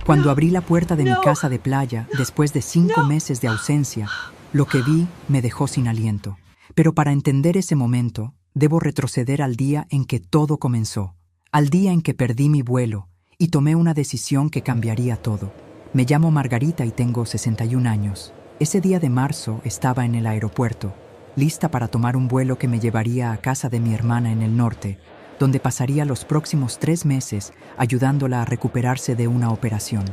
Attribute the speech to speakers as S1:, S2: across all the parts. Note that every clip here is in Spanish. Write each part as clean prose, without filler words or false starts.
S1: Cuando abrí la puerta de mi casa de playa, después de 5 meses de ausencia, lo que vi me dejó sin aliento. Pero para entender ese momento, debo retroceder al día en que todo comenzó, al día en que perdí mi vuelo y tomé una decisión que cambiaría todo. Me llamo Margarita y tengo 61 años. Ese día de marzo estaba en el aeropuerto, lista para tomar un vuelo que me llevaría a casa de mi hermana en el norte, donde pasaría los próximos 3 meses ayudándola a recuperarse de una operación.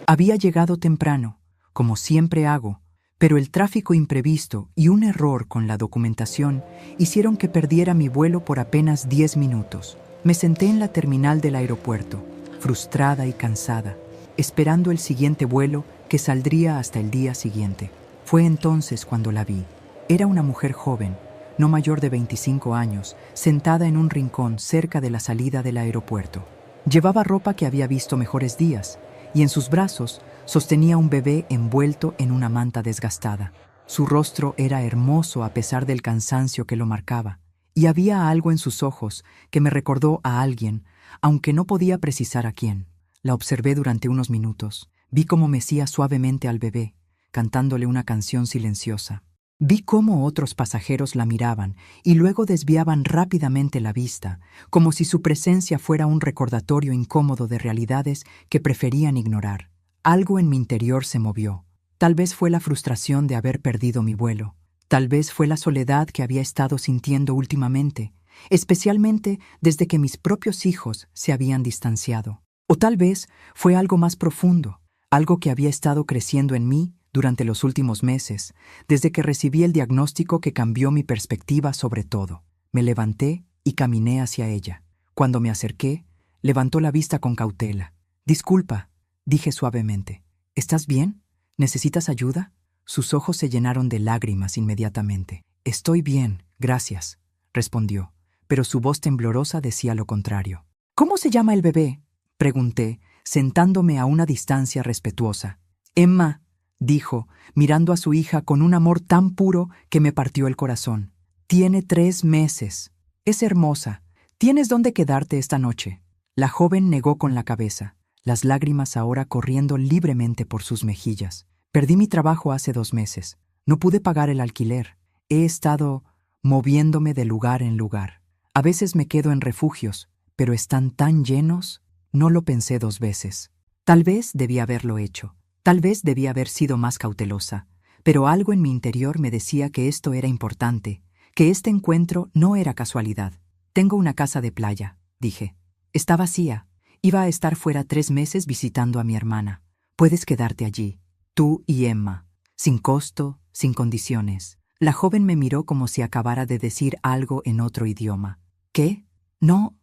S1: Había llegado temprano, como siempre hago, pero el tráfico imprevisto y un error con la documentación hicieron que perdiera mi vuelo por apenas 10 minutos. Me senté en la terminal del aeropuerto, frustrada y cansada, esperando el siguiente vuelo que saldría hasta el día siguiente. Fue entonces cuando la vi. Era una mujer joven, no mayor de 25 años, sentada en un rincón cerca de la salida del aeropuerto. Llevaba ropa que había visto mejores días, y en sus brazos sostenía un bebé envuelto en una manta desgastada. Su rostro era hermoso a pesar del cansancio que lo marcaba, y había algo en sus ojos que me recordó a alguien, aunque no podía precisar a quién. La observé durante unos minutos. Vi cómo mecía suavemente al bebé, cantándole una canción silenciosa. Vi cómo otros pasajeros la miraban y luego desviaban rápidamente la vista, como si su presencia fuera un recordatorio incómodo de realidades que preferían ignorar. Algo en mi interior se movió. Tal vez fue la frustración de haber perdido mi vuelo. Tal vez fue la soledad que había estado sintiendo últimamente, especialmente desde que mis propios hijos se habían distanciado. O tal vez fue algo más profundo, algo que había estado creciendo en mí durante los últimos meses, desde que recibí el diagnóstico que cambió mi perspectiva sobre todo. Me levanté y caminé hacia ella. Cuando me acerqué, levantó la vista con cautela. «Disculpa», dije suavemente. «¿Estás bien? ¿Necesitas ayuda?» Sus ojos se llenaron de lágrimas inmediatamente. «Estoy bien, gracias», respondió, pero su voz temblorosa decía lo contrario. «¿Cómo se llama el bebé?», pregunté, sentándome a una distancia respetuosa. «Emma», dijo, mirando a su hija con un amor tan puro que me partió el corazón. «Tiene 3 meses. Es hermosa. ¿Tienes dónde quedarte esta noche?» La joven negó con la cabeza, las lágrimas ahora corriendo libremente por sus mejillas. «Perdí mi trabajo hace 2 meses. No pude pagar el alquiler. He estado moviéndome de lugar en lugar. A veces me quedo en refugios, pero están tan llenos». No lo pensé 2 veces. Tal vez debía haberlo hecho. Tal vez debía haber sido más cautelosa, pero algo en mi interior me decía que esto era importante, que este encuentro no era casualidad. «Tengo una casa de playa», dije. «Está vacía. Iba a estar fuera 3 meses visitando a mi hermana. Puedes quedarte allí, tú y Emma, sin costo, sin condiciones». La joven me miró como si acabara de decir algo en otro idioma. «¿Qué? No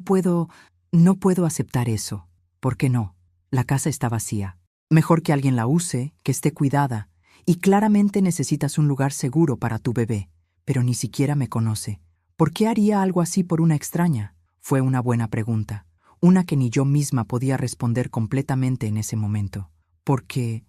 S1: puedo aceptar eso». «¿Por qué no? La casa está vacía. Mejor que alguien la use, que esté cuidada, y claramente necesitas un lugar seguro para tu bebé, pero ni siquiera me conoce. ¿Por qué haría algo así por una extraña?». Fue una buena pregunta, una que ni yo misma podía responder completamente en ese momento. Porque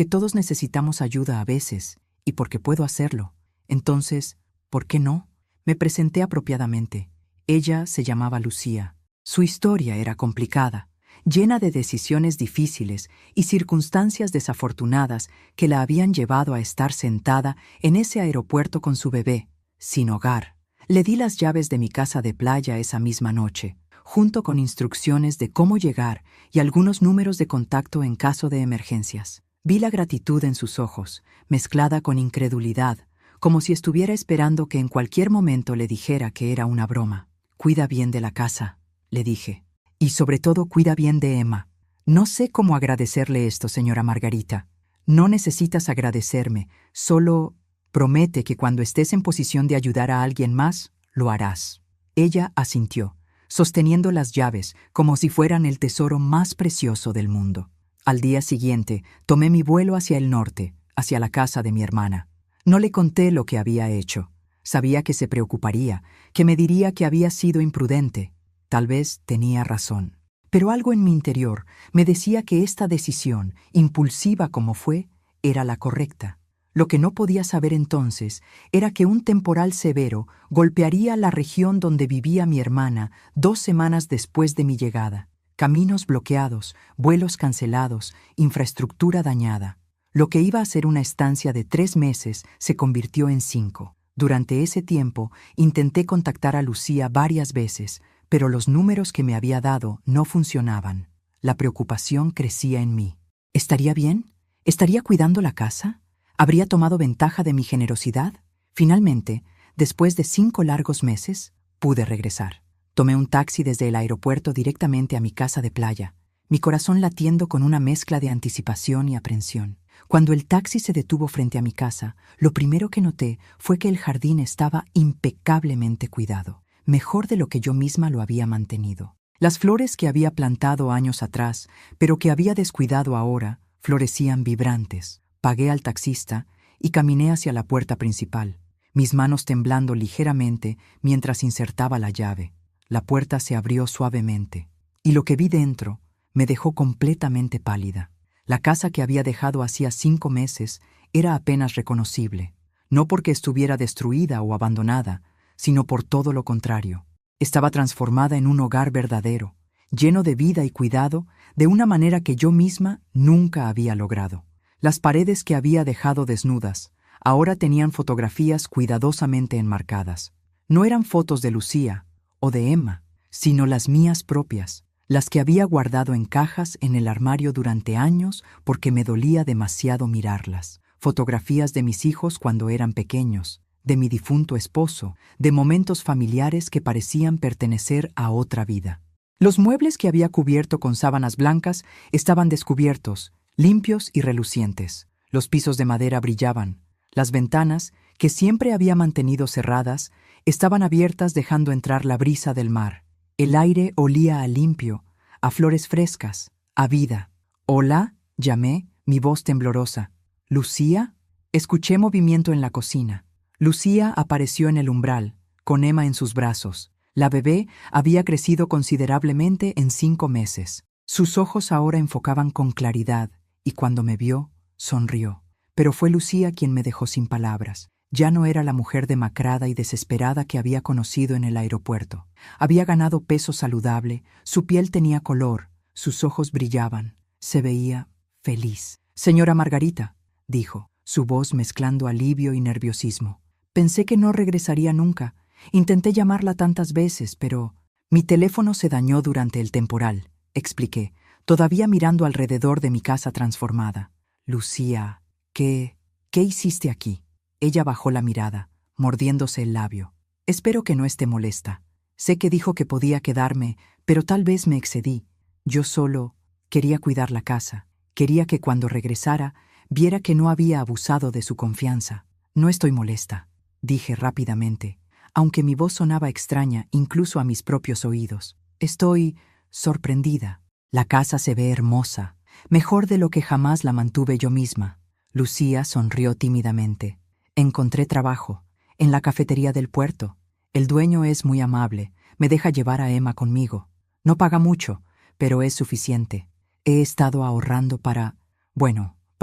S1: todos necesitamos ayuda a veces, y porque puedo hacerlo. Entonces, ¿por qué no? Me presenté apropiadamente. Ella se llamaba Lucía. Su historia era complicada, llena de decisiones difíciles y circunstancias desafortunadas que la habían llevado a estar sentada en ese aeropuerto con su bebé, sin hogar. Le di las llaves de mi casa de playa esa misma noche, junto con instrucciones de cómo llegar y algunos números de contacto en caso de emergencias. Vi la gratitud en sus ojos, mezclada con incredulidad, como si estuviera esperando que en cualquier momento le dijera que era una broma. «Cuida bien de la casa», le dije. «Y sobre todo cuida bien de Emma. No sé cómo agradecerle esto, señora Margarita. No necesitas agradecerme, solo promete que cuando estés en posición de ayudar a alguien más, lo harás». Ella asintió, sosteniendo las llaves como si fueran el tesoro más precioso del mundo. Al día siguiente, tomé mi vuelo hacia el norte, hacia la casa de mi hermana. No le conté lo que había hecho. Sabía que se preocuparía, que me diría que había sido imprudente. Tal vez tenía razón. Pero algo en mi interior me decía que esta decisión, impulsiva como fue, era la correcta. Lo que no podía saber entonces era que un temporal severo golpearía la región donde vivía mi hermana 2 semanas después de mi llegada. Caminos bloqueados, vuelos cancelados, infraestructura dañada. Lo que iba a ser una estancia de 3 meses se convirtió en 5. Durante ese tiempo, intenté contactar a Lucía varias veces, pero los números que me había dado no funcionaban. La preocupación crecía en mí. ¿Estaría bien? ¿Estaría cuidando la casa? ¿Habría tomado ventaja de mi generosidad? Finalmente, después de 5 largos meses, pude regresar. Tomé un taxi desde el aeropuerto directamente a mi casa de playa, mi corazón latiendo con una mezcla de anticipación y aprensión. Cuando el taxi se detuvo frente a mi casa, lo primero que noté fue que el jardín estaba impecablemente cuidado, mejor de lo que yo misma lo había mantenido. Las flores que había plantado años atrás, pero que había descuidado ahora, florecían vibrantes. Pagué al taxista y caminé hacia la puerta principal, mis manos temblando ligeramente mientras insertaba la llave. La puerta se abrió suavemente, y lo que vi dentro me dejó completamente pálida. La casa que había dejado hacía 5 meses era apenas reconocible, no porque estuviera destruida o abandonada, sino por todo lo contrario. Estaba transformada en un hogar verdadero, lleno de vida y cuidado, de una manera que yo misma nunca había logrado. Las paredes que había dejado desnudas ahora tenían fotografías cuidadosamente enmarcadas. No eran fotos de Lucía o de Emma, sino las mías propias, las que había guardado en cajas en el armario durante años porque me dolía demasiado mirarlas. Fotografías de mis hijos cuando eran pequeños, de mi difunto esposo, de momentos familiares que parecían pertenecer a otra vida. Los muebles que había cubierto con sábanas blancas estaban descubiertos, limpios y relucientes. Los pisos de madera brillaban. Las ventanas, que siempre había mantenido cerradas, estaban abiertas dejando entrar la brisa del mar. El aire olía a limpio, a flores frescas, a vida. «Hola», llamé, mi voz temblorosa. «¿Lucía?» Escuché movimiento en la cocina. Lucía apareció en el umbral, con Emma en sus brazos. La bebé había crecido considerablemente en 5 meses. Sus ojos ahora enfocaban con claridad, y cuando me vio, sonrió. Pero fue Lucía quien me dejó sin palabras. Ya no era la mujer demacrada y desesperada que había conocido en el aeropuerto. Había ganado peso saludable, su piel tenía color, sus ojos brillaban. Se veía feliz. «Señora Margarita», dijo, su voz mezclando alivio y nerviosismo. «Pensé que no regresaría nunca. Intenté llamarla tantas veces, pero mi teléfono se dañó durante el temporal», expliqué, todavía mirando alrededor de mi casa transformada. «Lucía, ¿qué hiciste aquí?» Ella bajó la mirada, mordiéndose el labio. «Espero que no esté molesta. Sé que dijo que podía quedarme, pero tal vez me excedí. Yo solo quería cuidar la casa. Quería que cuando regresara viera que no había abusado de su confianza». «No estoy molesta», dije rápidamente, aunque mi voz sonaba extraña incluso a mis propios oídos. «Estoy sorprendida. La casa se ve hermosa, mejor de lo que jamás la mantuve yo misma». Lucía sonrió tímidamente. «Encontré trabajo, en la cafetería del puerto. El dueño es muy amable, me deja llevar a Emma conmigo. No paga mucho, pero es suficiente. He estado ahorrando para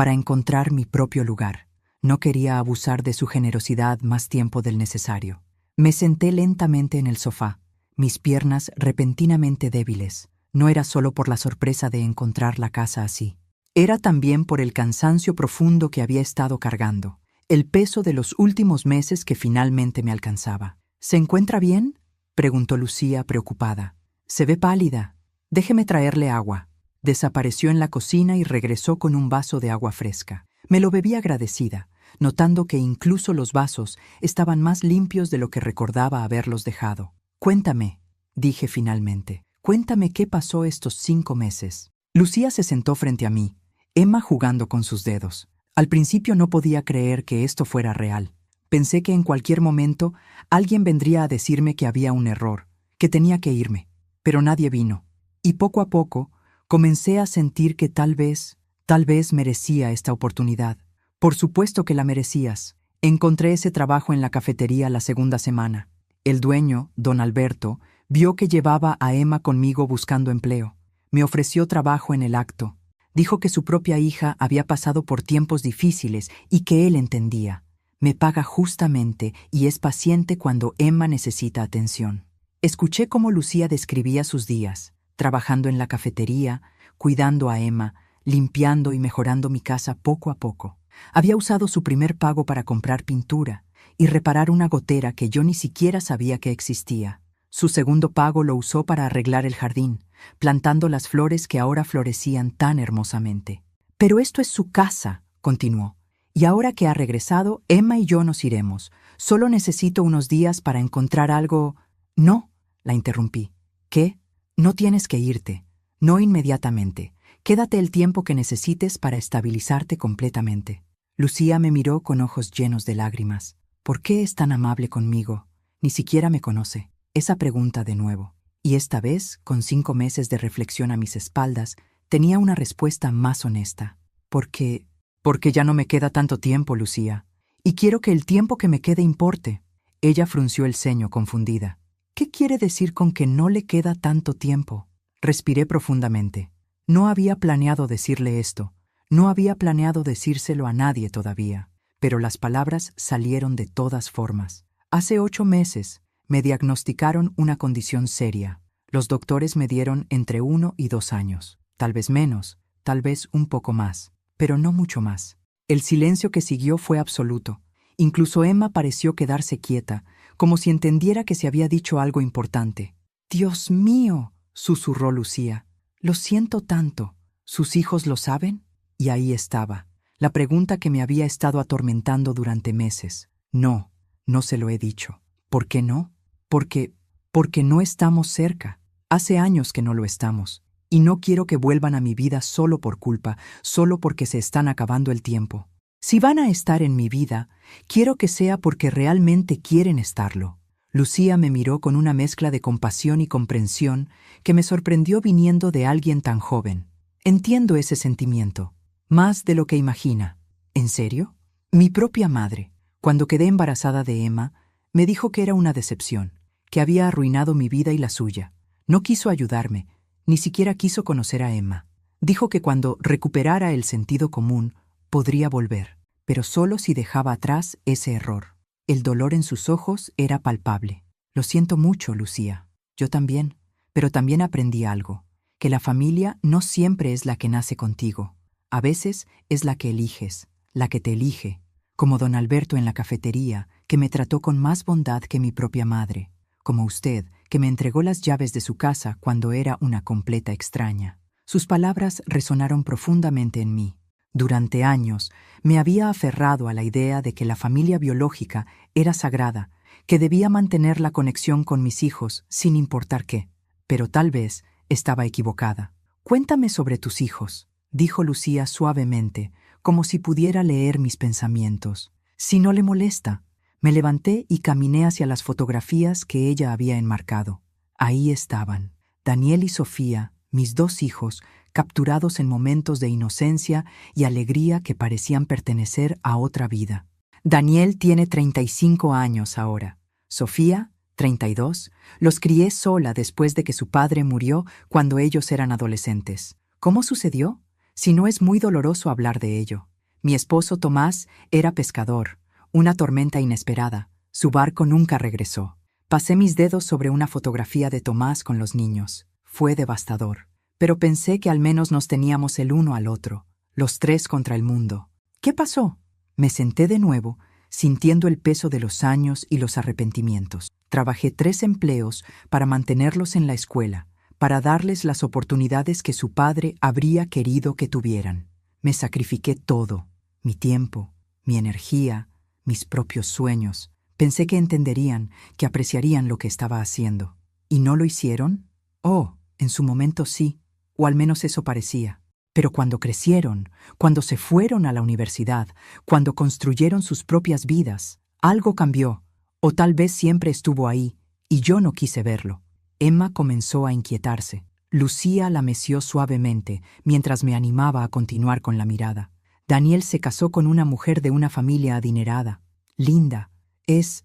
S1: encontrar mi propio lugar. No quería abusar de su generosidad más tiempo del necesario». Me senté lentamente en el sofá, mis piernas repentinamente débiles. No era solo por la sorpresa de encontrar la casa así. Era también por el cansancio profundo que había estado cargando, el peso de los últimos meses que finalmente me alcanzaba. «¿Se encuentra bien?», preguntó Lucía preocupada. «Se ve pálida. Déjeme traerle agua». Desapareció en la cocina y regresó con un vaso de agua fresca. Me lo bebí agradecida, notando que incluso los vasos estaban más limpios de lo que recordaba haberlos dejado. «Cuéntame», dije finalmente. «Cuéntame qué pasó estos 5 meses». Lucía se sentó frente a mí, Emma jugando con sus dedos. Al principio no podía creer que esto fuera real. Pensé que en cualquier momento alguien vendría a decirme que había un error, que tenía que irme. Pero nadie vino. Y poco a poco comencé a sentir que tal vez merecía esta oportunidad. «Por supuesto que la merecías». Encontré ese trabajo en la cafetería la segunda semana. El dueño, don Alberto, vio que llevaba a Emma conmigo buscando empleo. Me ofreció trabajo en el acto. Dijo que su propia hija había pasado por tiempos difíciles y que él entendía. Me paga justamente y es paciente cuando Emma necesita atención. Escuché cómo Lucía describía sus días. trabajando en la cafetería, cuidando a Emma, limpiando y mejorando mi casa poco a poco. Había usado su primer pago para comprar pintura y reparar una gotera que yo ni siquiera sabía que existía. Su segundo pago lo usó para arreglar el jardín, plantando las flores que ahora florecían tan hermosamente. Pero esto es su casa, continuó. Y ahora que ha regresado, Emma y yo nos iremos. Solo necesito unos días para encontrar algo... No, la interrumpí. ¿Qué? No tienes que irte. No inmediatamente. Quédate el tiempo que necesites para estabilizarte completamente. Lucía me miró con ojos llenos de lágrimas. ¿Por qué es tan amable conmigo? Ni siquiera me conoce. Esa pregunta de nuevo. Y esta vez, con 5 meses de reflexión a mis espaldas, tenía una respuesta más honesta. Porque ya no me queda tanto tiempo, Lucía. Y quiero que el tiempo que me quede importe. Ella frunció el ceño, confundida. ¿Qué quiere decir con que no le queda tanto tiempo? Respiré profundamente. No había planeado decirle esto. No había planeado decírselo a nadie todavía. Pero las palabras salieron de todas formas. Hace 8 meses me diagnosticaron una condición seria. Los doctores me dieron entre 1 y 2 años. Tal vez menos, tal vez un poco más, pero no mucho más. El silencio que siguió fue absoluto. Incluso Emma pareció quedarse quieta, como si entendiera que se había dicho algo importante. «Dios mío», susurró Lucía. «Lo siento tanto. ¿Sus hijos lo saben?» Y ahí estaba, la pregunta que me había estado atormentando durante meses. No, no se lo he dicho. ¿Por qué no? Porque no estamos cerca. Hace años que no lo estamos. Y no quiero que vuelvan a mi vida solo por culpa, solo porque se están acabando el tiempo. Si van a estar en mi vida, quiero que sea porque realmente quieren estarlo. Lucía me miró con una mezcla de compasión y comprensión que me sorprendió viniendo de alguien tan joven. Entiendo ese sentimiento, más de lo que imagina. ¿En serio? Mi propia madre, cuando quedé embarazada de Emma, me dijo que era una decepción, que había arruinado mi vida y la suya. No quiso ayudarme, ni siquiera quiso conocer a Emma. Dijo que cuando recuperara el sentido común, podría volver, pero solo si dejaba atrás ese error. El dolor en sus ojos era palpable. Lo siento mucho, Lucía. Yo también, pero también aprendí algo, que la familia no siempre es la que nace contigo. A veces es la que eliges, la que te elige, como don Alberto en la cafetería, que me trató con más bondad que mi propia madre, como usted, que me entregó las llaves de su casa cuando era una completa extraña. Sus palabras resonaron profundamente en mí. Durante años me había aferrado a la idea de que la familia biológica era sagrada, que debía mantener la conexión con mis hijos sin importar qué. Pero tal vez estaba equivocada. «Cuéntame sobre tus hijos», dijo Lucía suavemente, como si pudiera leer mis pensamientos. «Si no le molesta». Me levanté y caminé hacia las fotografías que ella había enmarcado. Ahí estaban, Daniel y Sofía, mis 2 hijos, capturados en momentos de inocencia y alegría que parecían pertenecer a otra vida. Daniel tiene 35 años ahora. Sofía, 32. Los crié sola después de que su padre murió cuando ellos eran adolescentes. ¿Cómo sucedió? Si no es muy doloroso hablar de ello. Mi esposo Tomás era pescador. Una tormenta inesperada. Su barco nunca regresó. Pasé mis dedos sobre una fotografía de Tomás con los niños. Fue devastador. Pero pensé que al menos nos teníamos el uno al otro, los 3 contra el mundo. ¿Qué pasó? Me senté de nuevo, sintiendo el peso de los años y los arrepentimientos. Trabajé 3 empleos para mantenerlos en la escuela, para darles las oportunidades que su padre habría querido que tuvieran. Me sacrifiqué todo, mi tiempo, mi energía, mis propios sueños. Pensé que entenderían, que apreciarían lo que estaba haciendo. ¿Y no lo hicieron? Oh, en su momento sí, o al menos eso parecía. Pero cuando crecieron, cuando se fueron a la universidad, cuando construyeron sus propias vidas, algo cambió, o tal vez siempre estuvo ahí, y yo no quise verlo. Emma comenzó a inquietarse. Lucía la meció suavemente, mientras me animaba a continuar con la mirada. Daniel se casó con una mujer de una familia adinerada. Linda. Es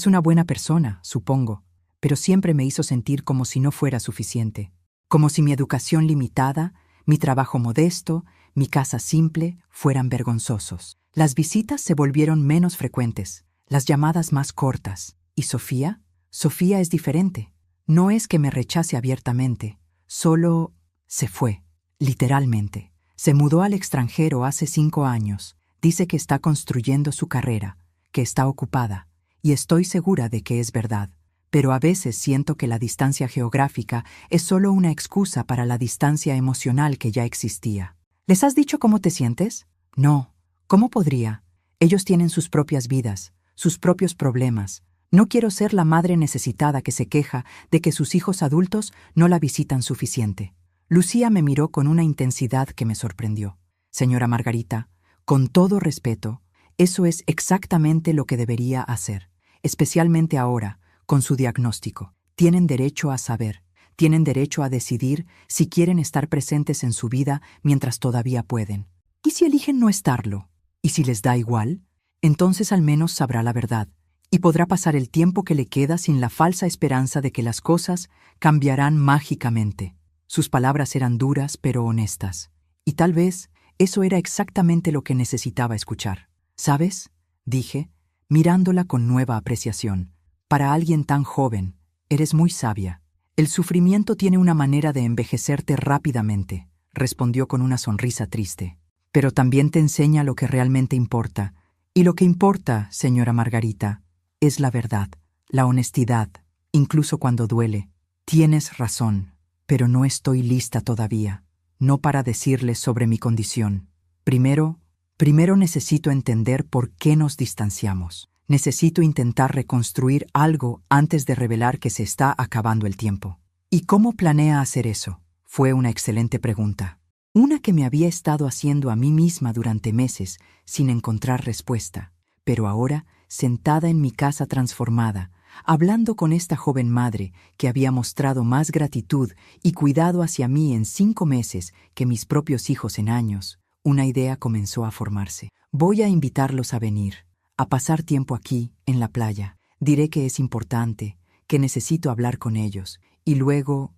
S1: una buena persona, supongo, pero siempre me hizo sentir como si no fuera suficiente. Como si mi educación limitada, mi trabajo modesto, mi casa simple, fueran vergonzosos. Las visitas se volvieron menos frecuentes, las llamadas más cortas. ¿Y Sofía? Sofía es diferente. No es que me rechace abiertamente, Solo se fue, literalmente. Se mudó al extranjero hace 5 años. Dice que está construyendo su carrera, que está ocupada, y estoy segura de que es verdad. Pero a veces siento que la distancia geográfica es solo una excusa para la distancia emocional que ya existía. ¿Les has dicho cómo te sientes? No. ¿Cómo podría? Ellos tienen sus propias vidas, sus propios problemas. No quiero ser la madre necesitada que se queja de que sus hijos adultos no la visitan suficiente. Lucía me miró con una intensidad que me sorprendió. Señora Margarita, con todo respeto, eso es exactamente lo que debería hacer, especialmente ahora, con su diagnóstico. Tienen derecho a saber, tienen derecho a decidir si quieren estar presentes en su vida mientras todavía pueden. ¿Y si eligen no estarlo? ¿Y si les da igual? Entonces al menos sabrá la verdad, y podrá pasar el tiempo que le queda sin la falsa esperanza de que las cosas cambiarán mágicamente. Sus palabras eran duras pero honestas, y tal vez eso era exactamente lo que necesitaba escuchar. ¿Sabes?, dije, mirándola con nueva apreciación. Para alguien tan joven, eres muy sabia. El sufrimiento tiene una manera de envejecerte rápidamente, respondió con una sonrisa triste. Pero también te enseña lo que realmente importa. Y lo que importa, señora Margarita, es la verdad, la honestidad, incluso cuando duele. Tienes razón, pero no estoy lista todavía. No para decirles sobre mi condición. Primero necesito entender por qué nos distanciamos. Necesito intentar reconstruir algo antes de revelar que se está acabando el tiempo. ¿Y cómo planea hacer eso? Fue una excelente pregunta. Una que me había estado haciendo a mí misma durante meses sin encontrar respuesta. Pero ahora, sentada en mi casa transformada, hablando con esta joven madre que había mostrado más gratitud y cuidado hacia mí en 5 meses que mis propios hijos en años, una idea comenzó a formarse. Voy a invitarlos a venir, a pasar tiempo aquí, en la playa. Diré que es importante, que necesito hablar con ellos, y luego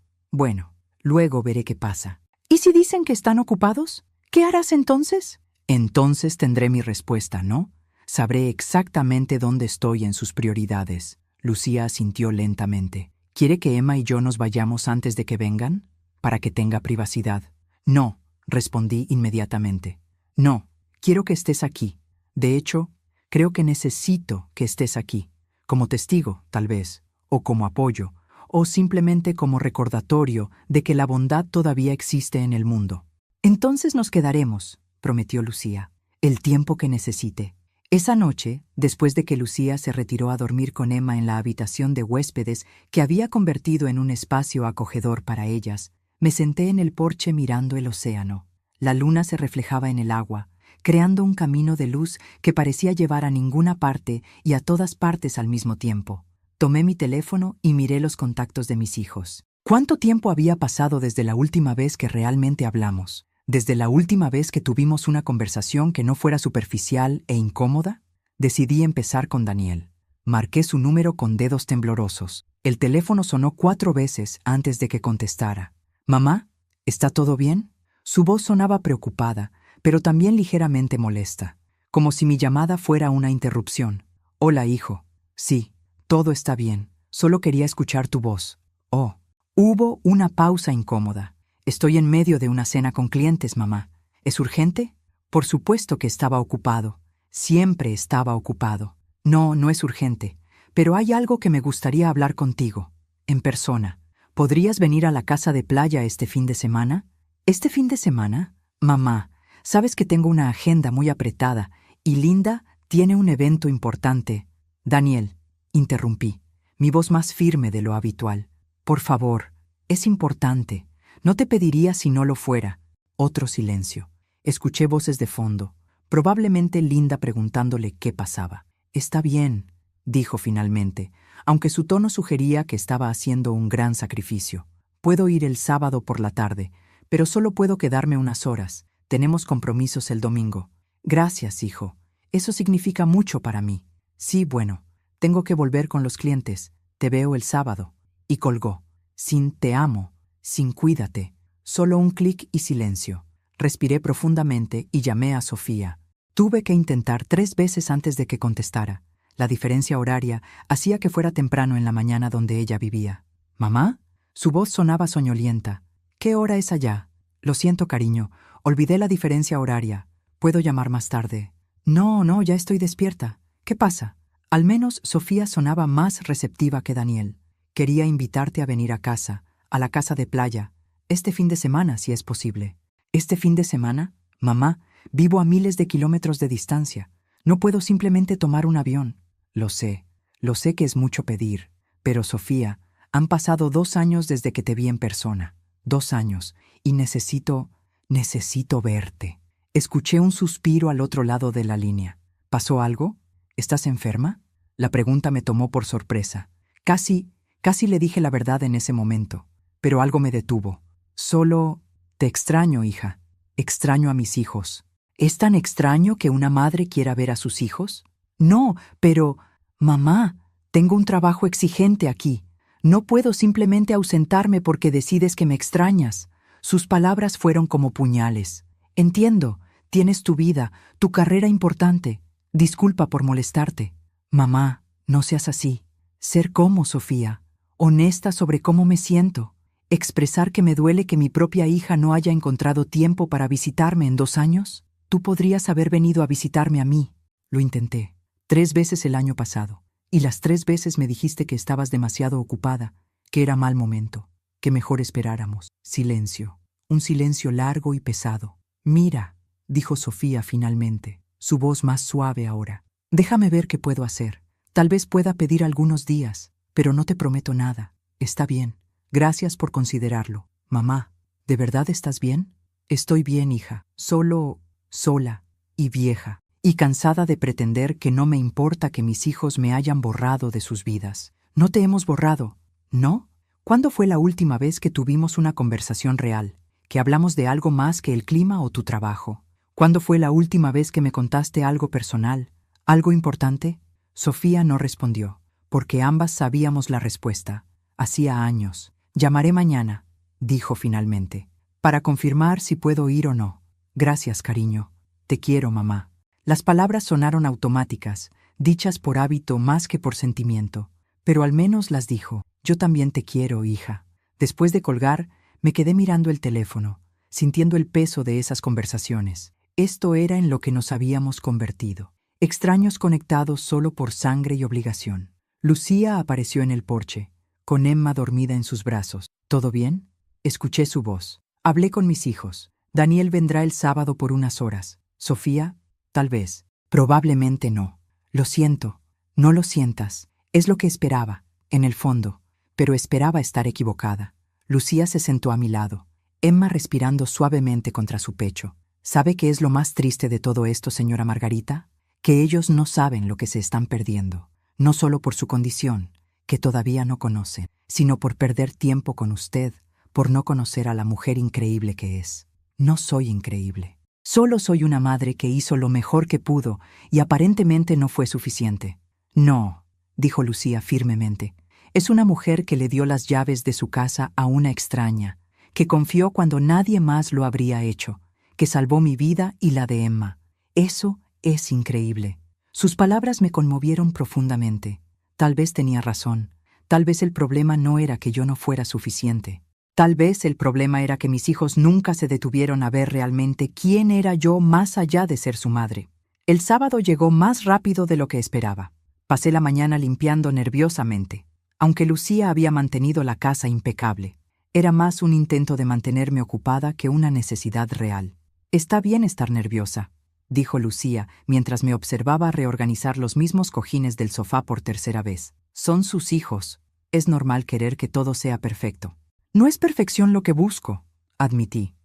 S1: veré qué pasa. ¿Y si dicen que están ocupados? ¿Qué harás entonces? Entonces tendré mi respuesta, ¿no? Sabré exactamente dónde estoy en sus prioridades. Lucía asintió lentamente. ¿Quiere que Emma y yo nos vayamos antes de que vengan? Para que tenga privacidad. No, respondí inmediatamente. No, quiero que estés aquí. De hecho, creo que necesito que estés aquí. Como testigo, tal vez, o como apoyo, o simplemente como recordatorio de que la bondad todavía existe en el mundo. Entonces nos quedaremos, prometió Lucía, el tiempo que necesite. Esa noche, después de que Lucía se retiró a dormir con Emma en la habitación de huéspedes que había convertido en un espacio acogedor para ellas, me senté en el porche mirando el océano. La luna se reflejaba en el agua, creando un camino de luz que parecía llevar a ninguna parte y a todas partes al mismo tiempo. Tomé mi teléfono y miré los contactos de mis hijos. ¿Cuánto tiempo había pasado desde la última vez que realmente hablamos? ¿Desde la última vez que tuvimos una conversación que no fuera superficial e incómoda? Decidí empezar con Daniel. Marqué su número con dedos temblorosos. El teléfono sonó 4 veces antes de que contestara. «Mamá, ¿está todo bien?» Su voz sonaba preocupada, pero también ligeramente molesta, como si mi llamada fuera una interrupción. «Hola, hijo. Sí, todo está bien. Solo quería escuchar tu voz». «Oh». Hubo una pausa incómoda. «Estoy en medio de una cena con clientes, mamá. ¿Es urgente?» Por supuesto que estaba ocupado. Siempre estaba ocupado. «No, no es urgente. Pero hay algo que me gustaría hablar contigo. En persona. ¿Podrías venir a la casa de playa este fin de semana?» ¿Este fin de semana? Mamá, sabes que tengo una agenda muy apretada y Linda tiene un evento importante. Daniel, interrumpí, mi voz más firme de lo habitual. Por favor, es importante. No te pediría si no lo fuera. Otro silencio. Escuché voces de fondo, probablemente Linda preguntándole qué pasaba. «Está bien», dijo finalmente, aunque su tono sugería que estaba haciendo un gran sacrificio. «Puedo ir el sábado por la tarde, pero solo puedo quedarme unas horas. Tenemos compromisos el domingo». «Gracias, hijo. Eso significa mucho para mí». «Sí, bueno, tengo que volver con los clientes. Te veo el sábado». Y colgó. Sin «te amo», sin «cuídate». Solo un clic y silencio. Respiré profundamente y llamé a Sofía. Tuve que intentar 3 veces antes de que contestara. La diferencia horaria hacía que fuera temprano en la mañana donde ella vivía. «¿Mamá?» Su voz sonaba soñolienta. ¿Qué hora es allá? Lo siento, cariño. Olvidé la diferencia horaria. ¿Puedo llamar más tarde? No, ya estoy despierta. ¿Qué pasa? Al menos Sofía sonaba más receptiva que Daniel. Quería invitarte a venir a casa, a la casa de playa, este fin de semana, si es posible. ¿Este fin de semana? Mamá, vivo a miles de kilómetros de distancia. No puedo simplemente tomar un avión. Lo sé que es mucho pedir. Pero Sofía, han pasado 2 años desde que te vi en persona. 2 años, y necesito verte. Escuché un suspiro al otro lado de la línea. ¿Pasó algo? ¿Estás enferma? La pregunta me tomó por sorpresa. Casi le dije la verdad en ese momento, pero algo me detuvo. Solo, te extraño, hija. Extraño a mis hijos. ¿Es tan extraño que una madre quiera ver a sus hijos? No, pero, mamá, tengo un trabajo exigente aquí. No puedo simplemente ausentarme porque decides que me extrañas. Sus palabras fueron como puñales. Entiendo, tienes tu vida, tu carrera importante. Disculpa por molestarte. Mamá, no seas así. Ser como Sofía, honesta sobre cómo me siento. Expresar que me duele que mi propia hija no haya encontrado tiempo para visitarme en 2 años. Tú podrías haber venido a visitarme a mí. Lo intenté. 3 veces el año pasado. Y las 3 veces me dijiste que estabas demasiado ocupada, que era mal momento, que mejor esperáramos. Silencio. Un silencio largo y pesado. Mira, dijo Sofía finalmente, su voz más suave ahora. Déjame ver qué puedo hacer. Tal vez pueda pedir algunos días, pero no te prometo nada. Está bien. Gracias por considerarlo. Mamá, ¿de verdad estás bien? Estoy bien, hija. Solo, sola y vieja, y cansada de pretender que no me importa que mis hijos me hayan borrado de sus vidas. No te hemos borrado, ¿no? ¿Cuándo fue la última vez que tuvimos una conversación real, que hablamos de algo más que el clima o tu trabajo? ¿Cuándo fue la última vez que me contaste algo personal, algo importante? Sofía no respondió, porque ambas sabíamos la respuesta. Hacía años. Llamaré mañana, dijo finalmente, para confirmar si puedo ir o no. Gracias, cariño. Te quiero, mamá. Las palabras sonaron automáticas, dichas por hábito más que por sentimiento, pero al menos las dijo. Yo también te quiero, hija. Después de colgar, me quedé mirando el teléfono, sintiendo el peso de esas conversaciones. Esto era en lo que nos habíamos convertido. Extraños conectados solo por sangre y obligación. Lucía apareció en el porche, con Emma dormida en sus brazos. ¿Todo bien? Escuché su voz. Hablé con mis hijos. Daniel vendrá el sábado por unas horas. Sofía, tal vez. Probablemente no. Lo siento. No lo sientas. Es lo que esperaba, en el fondo. Pero esperaba estar equivocada. Lucía se sentó a mi lado, Emma respirando suavemente contra su pecho. ¿Sabe qué es lo más triste de todo esto, señora Margarita? Que ellos no saben lo que se están perdiendo. No solo por su condición, que todavía no conocen, sino por perder tiempo con usted, por no conocer a la mujer increíble que es. No soy increíble. Solo soy una madre que hizo lo mejor que pudo y aparentemente no fue suficiente. No, dijo Lucía firmemente. Es una mujer que le dio las llaves de su casa a una extraña, que confió cuando nadie más lo habría hecho, que salvó mi vida y la de Emma. Eso es increíble. Sus palabras me conmovieron profundamente. Tal vez tenía razón. Tal vez el problema no era que yo no fuera suficiente. Tal vez el problema era que mis hijos nunca se detuvieron a ver realmente quién era yo más allá de ser su madre. El sábado llegó más rápido de lo que esperaba. Pasé la mañana limpiando nerviosamente. Aunque Lucía había mantenido la casa impecable, era más un intento de mantenerme ocupada que una necesidad real. Está bien estar nerviosa, dijo Lucía mientras me observaba reorganizar los mismos cojines del sofá por tercera vez. Son sus hijos. Es normal querer que todo sea perfecto. No es perfección lo que busco, admití.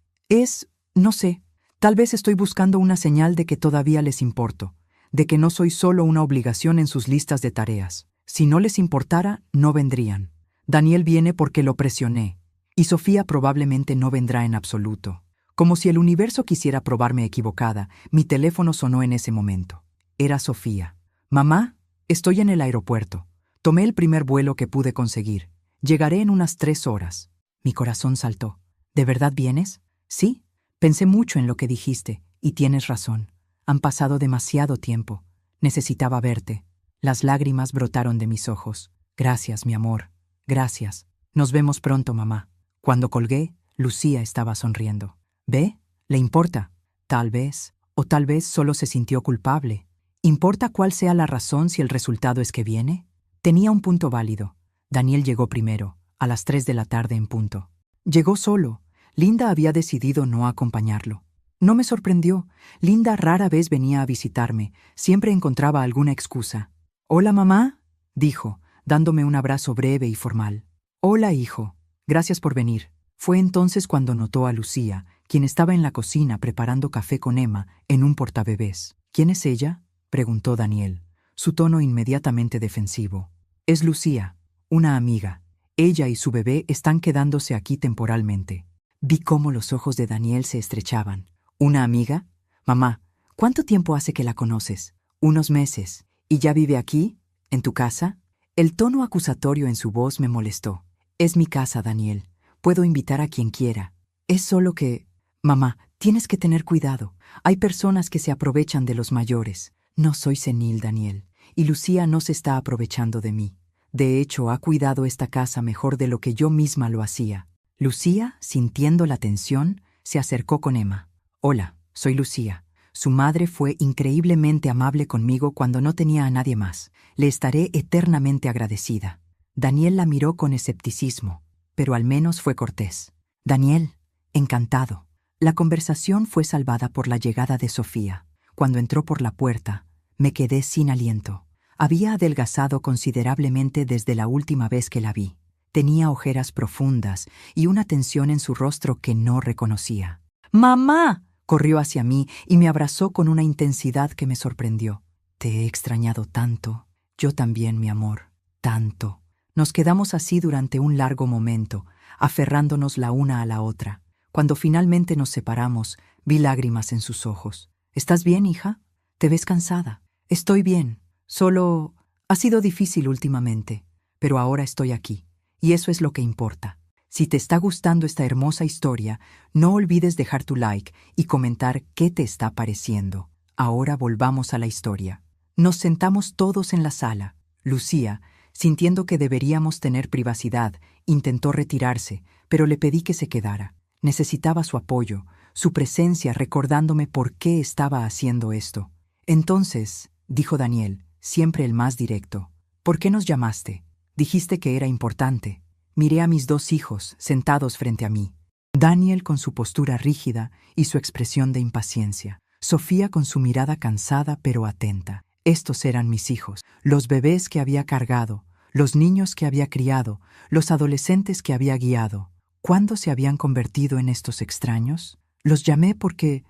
S1: No sé, tal vez estoy buscando una señal de que todavía les importo, de que no soy solo una obligación en sus listas de tareas. Si no les importara, no vendrían. Daniel viene porque lo presioné, y Sofía probablemente no vendrá en absoluto. Como si el universo quisiera probarme equivocada, mi teléfono sonó en ese momento. Era Sofía. Mamá, estoy en el aeropuerto. Tomé el primer vuelo que pude conseguir. Llegaré en unas 3 horas. Mi corazón saltó. ¿De verdad vienes? Sí. Pensé mucho en lo que dijiste, y tienes razón. Han pasado demasiado tiempo. Necesitaba verte. Las lágrimas brotaron de mis ojos. Gracias, mi amor. Gracias. Nos vemos pronto, mamá. Cuando colgué, Lucía estaba sonriendo. ¿Ve? ¿Le importa? Tal vez, o tal vez solo se sintió culpable. ¿Importa cuál sea la razón si el resultado es que viene? Tenía un punto válido. Daniel llegó primero, a las 3 de la tarde en punto. Llegó solo. Linda había decidido no acompañarlo. No me sorprendió. Linda rara vez venía a visitarme. Siempre encontraba alguna excusa. «Hola, mamá», dijo, dándome un abrazo breve y formal. «Hola, hijo. Gracias por venir». Fue entonces cuando notó a Lucía, quien estaba en la cocina preparando café con Emma en un portabebés. «¿Quién es ella?», preguntó Daniel, su tono inmediatamente defensivo. «Es Lucía, una amiga. Ella y su bebé están quedándose aquí temporalmente». Vi cómo los ojos de Daniel se estrechaban. «¿Una amiga? Mamá, ¿cuánto tiempo hace que la conoces?» «Unos meses. ¿Y ya vive aquí? ¿En tu casa?» El tono acusatorio en su voz me molestó. «Es mi casa, Daniel. Puedo invitar a quien quiera. Es solo que... Mamá, tienes que tener cuidado. Hay personas que se aprovechan de los mayores. No soy senil, Daniel, y Lucía no se está aprovechando de mí. De hecho, ha cuidado esta casa mejor de lo que yo misma lo hacía». Lucía, sintiendo la tensión, se acercó con Emma. «Hola, soy Lucía. Su madre fue increíblemente amable conmigo cuando no tenía a nadie más. Le estaré eternamente agradecida». Daniel la miró con escepticismo, pero al menos fue cortés. «Daniel, encantado». La conversación fue salvada por la llegada de Sofía. Cuando entró por la puerta, me quedé sin aliento. Había adelgazado considerablemente desde la última vez que la vi. Tenía ojeras profundas y una tensión en su rostro que no reconocía. «¡Mamá!», corrió hacia mí y me abrazó con una intensidad que me sorprendió. «Te he extrañado tanto». «Yo también, mi amor, tanto». Nos quedamos así durante un largo momento, aferrándonos la una a la otra. Cuando finalmente nos separamos, vi lágrimas en sus ojos. «¿Estás bien, hija? ¿Te ves cansada?» «Estoy bien. Solo ha sido difícil últimamente, pero ahora estoy aquí, y eso es lo que importa». Si te está gustando esta hermosa historia, no olvides dejar tu like y comentar qué te está pareciendo. Ahora volvamos a la historia. Nos sentamos todos en la sala. Lucía, sintiendo que deberíamos tener privacidad, intentó retirarse, pero le pedí que se quedara. Necesitaba su apoyo, su presencia recordándome por qué estaba haciendo esto. «Entonces», dijo Daniel, siempre el más directo, «¿por qué nos llamaste? Dijiste que era importante». Miré a mis dos hijos sentados frente a mí. Daniel con su postura rígida y su expresión de impaciencia. Sofía con su mirada cansada pero atenta. Estos eran mis hijos, los bebés que había cargado, los niños que había criado, los adolescentes que había guiado. ¿Cuándo se habían convertido en estos extraños? Los llamé porque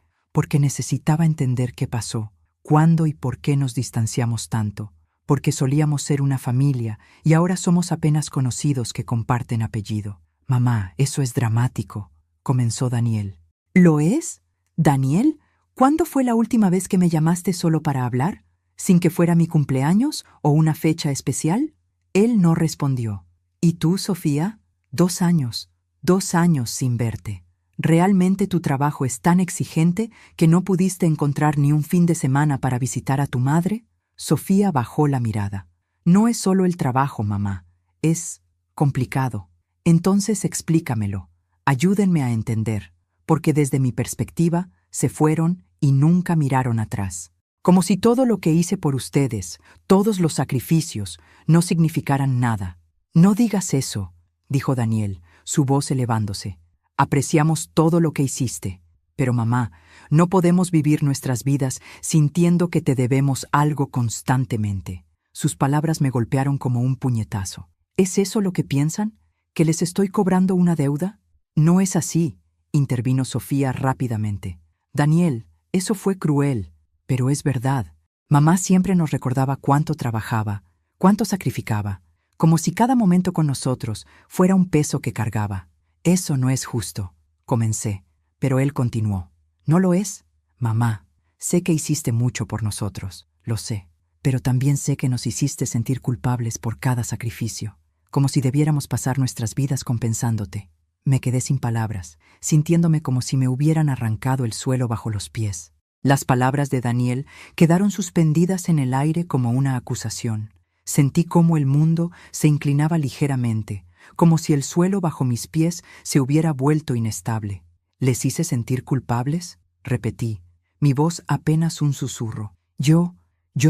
S1: necesitaba entender qué pasó, cuándo y por qué nos distanciamos tanto. Porque solíamos ser una familia y ahora somos apenas conocidos que comparten apellido. «Mamá, eso es dramático», comenzó Daniel. «¿Lo es? ¿Daniel? ¿Cuándo fue la última vez que me llamaste solo para hablar? ¿Sin que fuera mi cumpleaños o una fecha especial?» Él no respondió. «¿Y tú, Sofía? 2 años. 2 años sin verte. ¿Realmente tu trabajo es tan exigente que no pudiste encontrar ni un fin de semana para visitar a tu madre?» Sofía bajó la mirada. «No es solo el trabajo, mamá. Es complicado. Entonces explícamelo. Ayúdenme a entender, porque desde mi perspectiva se fueron y nunca miraron atrás. Como si todo lo que hice por ustedes, todos los sacrificios, no significaran nada». «No digas eso», dijo Daniel, su voz elevándose. «Apreciamos todo lo que hiciste. Pero mamá, no podemos vivir nuestras vidas sintiendo que te debemos algo constantemente». Sus palabras me golpearon como un puñetazo. ¿Es eso lo que piensan? ¿Que les estoy cobrando una deuda? «No es así», intervino Sofía rápidamente. «Daniel, eso fue cruel, pero es verdad. Mamá siempre nos recordaba cuánto trabajaba, cuánto sacrificaba, como si cada momento con nosotros fuera un peso que cargaba. Eso no es justo», comencé. Pero él continuó. «¿No lo es? Mamá, sé que hiciste mucho por nosotros, lo sé, pero también sé que nos hiciste sentir culpables por cada sacrificio, como si debiéramos pasar nuestras vidas compensándote». Me quedé sin palabras, sintiéndome como si me hubieran arrancado el suelo bajo los pies. Las palabras de Daniel quedaron suspendidas en el aire como una acusación. Sentí cómo el mundo se inclinaba ligeramente, como si el suelo bajo mis pies se hubiera vuelto inestable. ¿Les hice sentir culpables? Repetí, mi voz apenas un susurro. Yo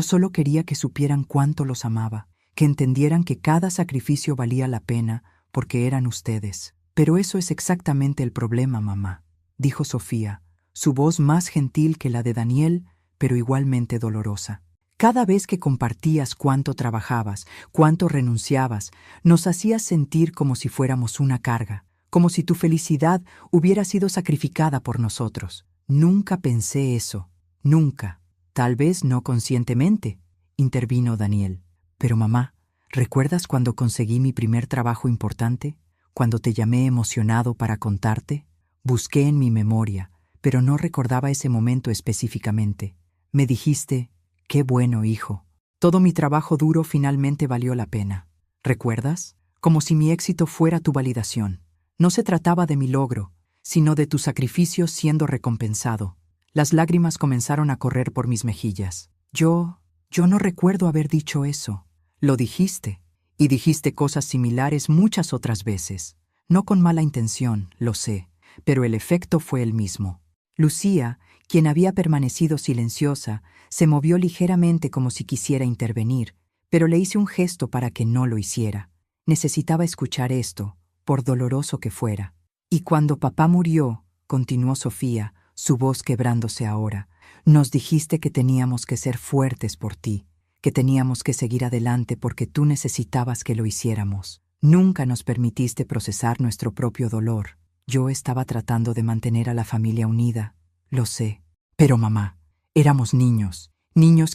S1: solo quería que supieran cuánto los amaba, que entendieran que cada sacrificio valía la pena porque eran ustedes. Pero eso es exactamente el problema, mamá, dijo Sofía, su voz más gentil que la de Daniel, pero igualmente dolorosa. Cada vez que compartías cuánto trabajabas, cuánto renunciabas, nos hacías sentir como si fuéramos una carga, como si tu felicidad hubiera sido sacrificada por nosotros. Nunca pensé eso, nunca. Tal vez no conscientemente, intervino Daniel. Pero mamá, ¿recuerdas cuando conseguí mi primer trabajo importante? Cuando te llamé emocionado para contarte? Busqué en mi memoria, pero no recordaba ese momento específicamente. Me dijiste, qué bueno, hijo. Todo mi trabajo duro finalmente valió la pena. ¿Recuerdas? Como si mi éxito fuera tu validación. No se trataba de mi logro, sino de tu sacrificio siendo recompensado. Las lágrimas comenzaron a correr por mis mejillas. Yo no recuerdo haber dicho eso. Lo dijiste, y dijiste cosas similares muchas otras veces. No con mala intención, lo sé, pero el efecto fue el mismo. Lucía, quien había permanecido silenciosa, se movió ligeramente como si quisiera intervenir, pero le hice un gesto para que no lo hiciera. Necesitaba escuchar esto, por doloroso que fuera. Y cuando papá murió, continuó Sofía, su voz quebrándose ahora, nos dijiste que teníamos que ser fuertes por ti, que teníamos que seguir adelante porque tú necesitabas que lo hiciéramos. Nunca nos permitiste procesar nuestro propio dolor. Yo estaba tratando de mantener a la familia unida, lo sé. Pero mamá, éramos niños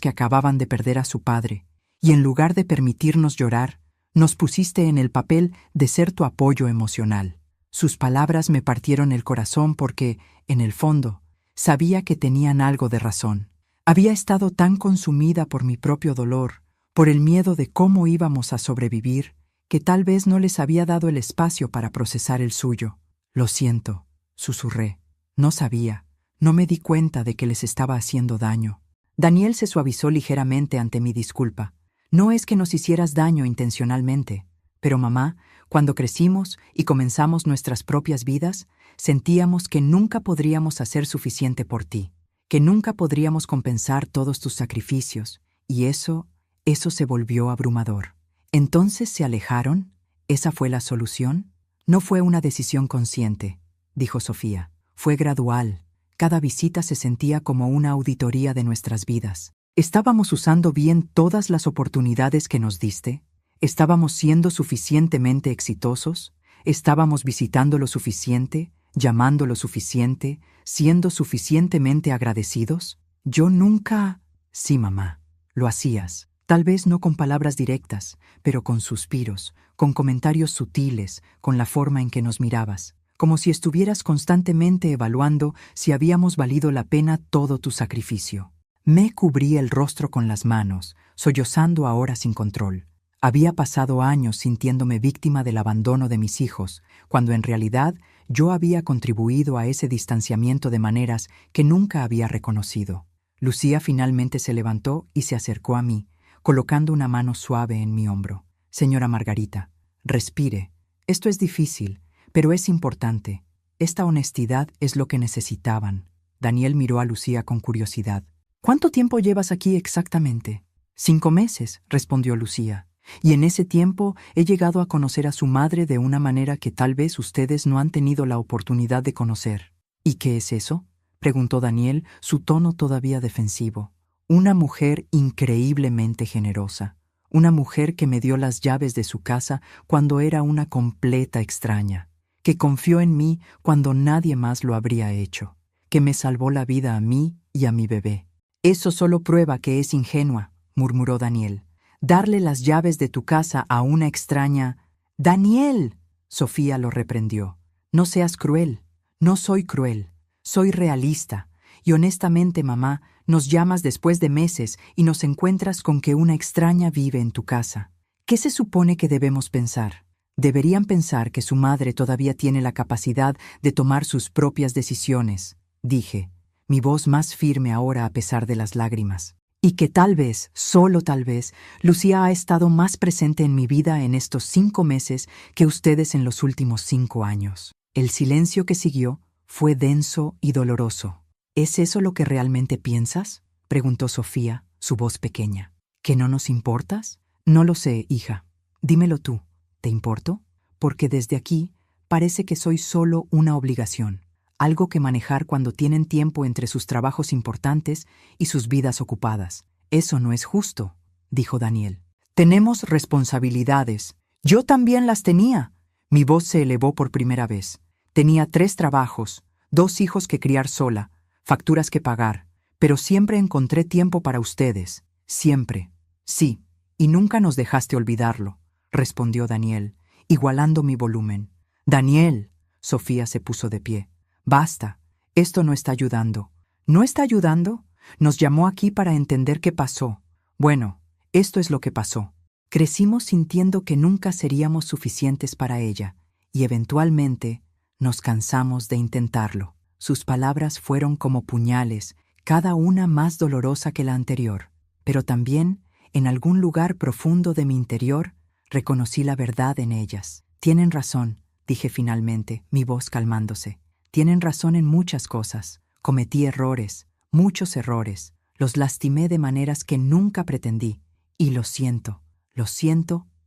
S1: que acababan de perder a su padre, y en lugar de permitirnos llorar, nos pusiste en el papel de ser tu apoyo emocional. Sus palabras me partieron el corazón porque, en el fondo, sabía que tenían algo de razón. Había estado tan consumida por mi propio dolor, por el miedo de cómo íbamos a sobrevivir, que tal vez no les había dado el espacio para procesar el suyo. Lo siento, susurré. No sabía, no me di cuenta de que les estaba haciendo daño. Daniel se suavizó ligeramente ante mi disculpa. No es que nos hicieras daño intencionalmente, pero mamá, cuando crecimos y comenzamos nuestras propias vidas, sentíamos que nunca podríamos hacer suficiente por ti, que nunca podríamos compensar todos tus sacrificios, y eso se volvió abrumador. ¿Entonces se alejaron? ¿Esa fue la solución? No fue una decisión consciente, dijo Sofía. Fue gradual. Cada visita se sentía como una auditoría de nuestras vidas. ¿Estábamos usando bien todas las oportunidades que nos diste? ¿Estábamos siendo suficientemente exitosos? ¿Estábamos visitando lo suficiente, llamando lo suficiente, siendo suficientemente agradecidos? Yo nunca... Sí, mamá, lo hacías. Tal vez no con palabras directas, pero con suspiros, con comentarios sutiles, con la forma en que nos mirabas, como si estuvieras constantemente evaluando si habíamos valido la pena todo tu sacrificio. Me cubrí el rostro con las manos, sollozando ahora sin control. Había pasado años sintiéndome víctima del abandono de mis hijos, cuando en realidad yo había contribuido a ese distanciamiento de maneras que nunca había reconocido. Lucía finalmente se levantó y se acercó a mí, colocando una mano suave en mi hombro. Señora Margarita, respire. Esto es difícil, pero es importante. Esta honestidad es lo que necesitaban. Daniel miró a Lucía con curiosidad. ¿Cuánto tiempo llevas aquí exactamente? 5 meses, respondió Lucía. Y en ese tiempo he llegado a conocer a su madre de una manera que tal vez ustedes no han tenido la oportunidad de conocer. ¿Y qué es eso?, preguntó Daniel, su tono todavía defensivo. Una mujer increíblemente generosa. Una mujer que me dio las llaves de su casa cuando era una completa extraña. Que confió en mí cuando nadie más lo habría hecho. Que me salvó la vida a mí y a mi bebé. Eso solo prueba que es ingenua, murmuró Daniel. Darle las llaves de tu casa a una extraña... ¡Daniel!, Sofía lo reprendió. No seas cruel. No soy cruel. Soy realista. Y honestamente, mamá, nos llamas después de meses y nos encuentras con que una extraña vive en tu casa. ¿Qué se supone que debemos pensar? Deberían pensar que su madre todavía tiene la capacidad de tomar sus propias decisiones, dije, mi voz más firme ahora a pesar de las lágrimas. y que tal vez, solo tal vez, Lucía ha estado más presente en mi vida en estos 5 meses que ustedes en los últimos 5 años. El silencio que siguió fue denso y doloroso. ¿Es eso lo que realmente piensas?, preguntó Sofía, su voz pequeña. ¿Que no nos importas? No lo sé, hija. Dímelo tú. ¿Te importo? Porque desde aquí parece que soy solo una obligación, algo que manejar cuando tienen tiempo entre sus trabajos importantes y sus vidas ocupadas. Eso no es justo, dijo Daniel. Tenemos responsabilidades. Yo también las tenía. Mi voz se elevó por primera vez. Tenía 3 trabajos, 2 hijos que criar sola, facturas que pagar, pero siempre encontré tiempo para ustedes. Siempre. Sí, y nunca nos dejaste olvidarlo, respondió Daniel, igualando mi volumen. Daniel, Sofía se puso de pie. Basta, esto no está ayudando. ¿No está ayudando? Nos llamó aquí para entender qué pasó. Bueno, esto es lo que pasó. Crecimos sintiendo que nunca seríamos suficientes para ella, y eventualmente nos cansamos de intentarlo. Sus palabras fueron como puñales, cada una más dolorosa que la anterior. Pero también, en algún lugar profundo de mi interior, reconocí la verdad en ellas. Tienen razón, dije finalmente, mi voz calmándose. Tienen razón en muchas cosas. Cometí errores, muchos errores. Los lastimé de maneras que nunca pretendí. Y lo siento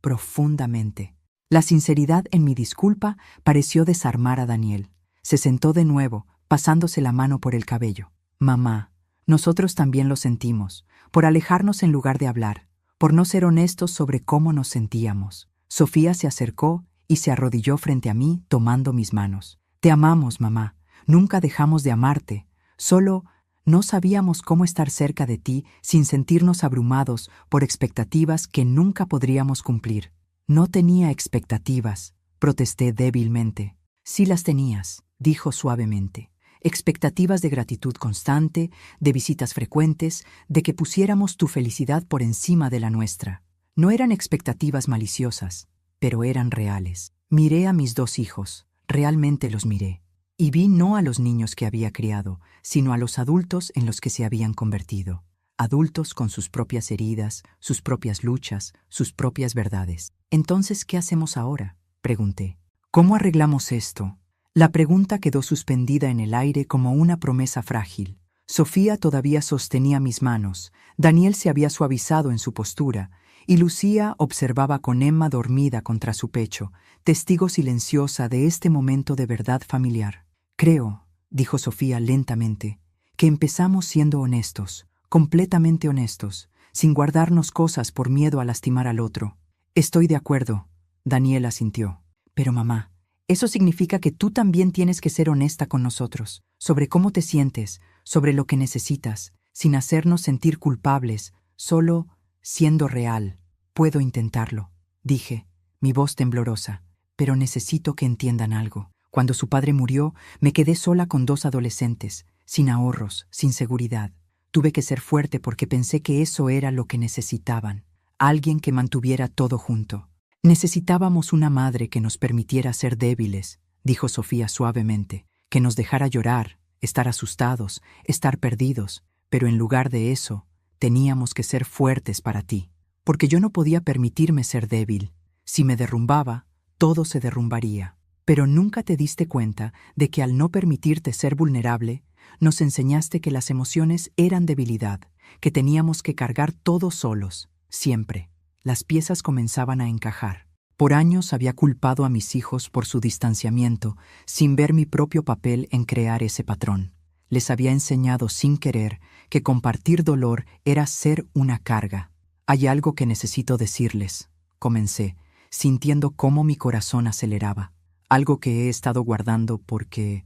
S1: profundamente. La sinceridad en mi disculpa pareció desarmar a Daniel. Se sentó de nuevo, pasándose la mano por el cabello. Mamá, nosotros también lo sentimos, por alejarnos en lugar de hablar, por no ser honestos sobre cómo nos sentíamos. Sofía se acercó y se arrodilló frente a mí, tomando mis manos. Te amamos, mamá. Nunca dejamos de amarte. Solo no sabíamos cómo estar cerca de ti sin sentirnos abrumados por expectativas que nunca podríamos cumplir. No tenía expectativas, protesté débilmente. Sí las tenías, dijo suavemente. Expectativas de gratitud constante, de visitas frecuentes, de que pusiéramos tu felicidad por encima de la nuestra. No eran expectativas maliciosas, pero eran reales. Miré a mis 2 hijos, realmente los miré, y vi no a los niños que había criado, sino a los adultos en los que se habían convertido. Adultos con sus propias heridas, sus propias luchas, sus propias verdades. Entonces, ¿qué hacemos ahora?, pregunté. ¿Cómo arreglamos esto? La pregunta quedó suspendida en el aire como una promesa frágil. Sofía todavía sostenía mis manos, Daniel se había suavizado en su postura, y Lucía observaba con Emma dormida contra su pecho, testigo silenciosa de este momento de verdad familiar. Creo, dijo Sofía lentamente, que empezamos siendo honestos, completamente honestos, sin guardarnos cosas por miedo a lastimar al otro. Estoy de acuerdo, Daniel asintió. Pero mamá, eso significa que tú también tienes que ser honesta con nosotros, sobre cómo te sientes, sobre lo que necesitas, sin hacernos sentir culpables, solo siendo real. Puedo intentarlo, dije, mi voz temblorosa, pero necesito que entiendan algo. Cuando su padre murió, me quedé sola con 2 adolescentes, sin ahorros, sin seguridad. Tuve que ser fuerte porque pensé que eso era lo que necesitaban, alguien que mantuviera todo junto. Necesitábamos una madre que nos permitiera ser débiles, dijo Sofía suavemente, que nos dejara llorar, estar asustados, estar perdidos, pero en lugar de eso, teníamos que ser fuertes para ti, porque yo no podía permitirme ser débil. Si me derrumbaba, todo se derrumbaría. Pero nunca te diste cuenta de que al no permitirte ser vulnerable, nos enseñaste que las emociones eran debilidad, que teníamos que cargar todo solos, siempre. Las piezas comenzaban a encajar. Por años había culpado a mis hijos por su distanciamiento, sin ver mi propio papel en crear ese patrón. Les había enseñado sin querer que compartir dolor era ser una carga. Hay algo que necesito decirles, comencé, sintiendo cómo mi corazón aceleraba. Algo que he estado guardando porque